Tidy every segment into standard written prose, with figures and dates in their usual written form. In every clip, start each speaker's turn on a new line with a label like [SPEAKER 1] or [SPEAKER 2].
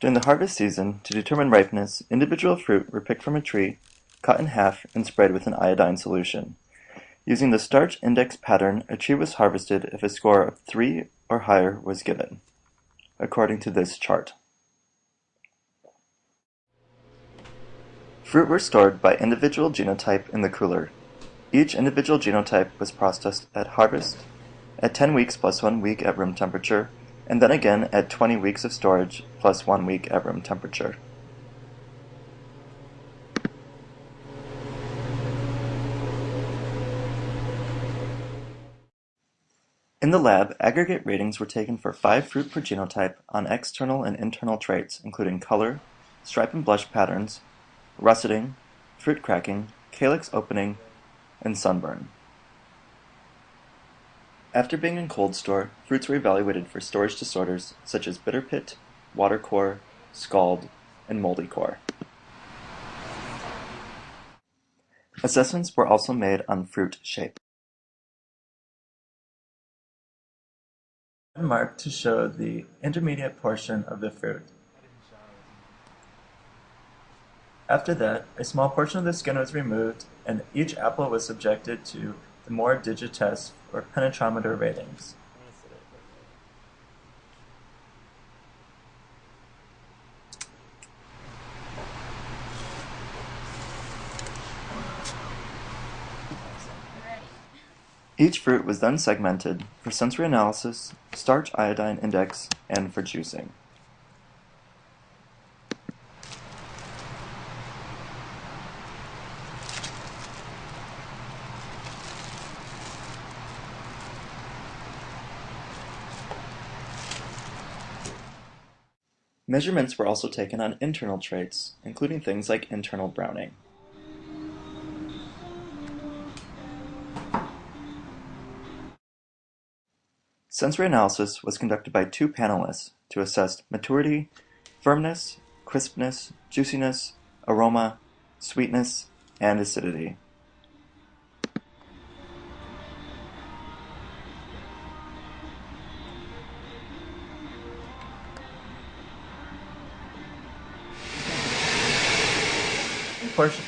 [SPEAKER 1] During the harvest season, to determine ripeness, individual fruit were picked from a tree, cut in half, and sprayed with an iodine solution. Using the starch index pattern, a tree was harvested if a score of 3 or higher was given, according to this chart. Fruit were stored by individual genotype in the cooler. Each individual genotype was processed at harvest, at 10 weeks plus 1 week at room temperature, and then again at 20 weeks of storage plus 1 week at room temperature. In the lab, aggregate ratings were taken for 5 fruit per genotype on external and internal traits, including color, stripe and blush patterns, russeting, fruit cracking, calyx opening, and sunburn. After being in cold store, fruits were evaluated for storage disorders such as bitter pit, water core, scald, and moldy core. Assessments were also made on fruit shape. Marked to show the intermediate portion of the fruit. After that, a small portion of the skin was removed, and each apple was subjected to the Moore digit test or penetrometer ratings. Each fruit was then segmented for sensory analysis, starch iodine index, and for juicing. Measurements were also taken on internal traits, including things like internal browning. Sensory analysis was conducted by 2 panelists to assess maturity, firmness, crispness, juiciness, aroma, sweetness, and acidity.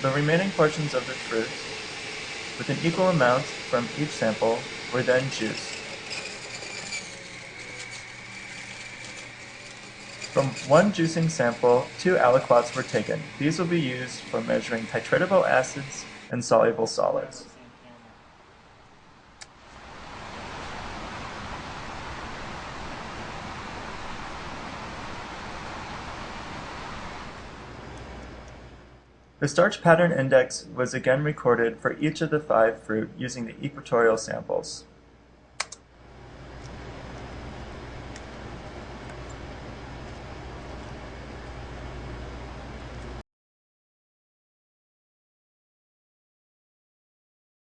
[SPEAKER 1] The remaining portions of the fruit, with an equal amount from each sample, were then juiced. From one juicing sample, 2 aliquots were taken. These will be used for measuring titratable acids and soluble solids. The starch pattern index was again recorded for each of the 5 fruit using the equatorial samples.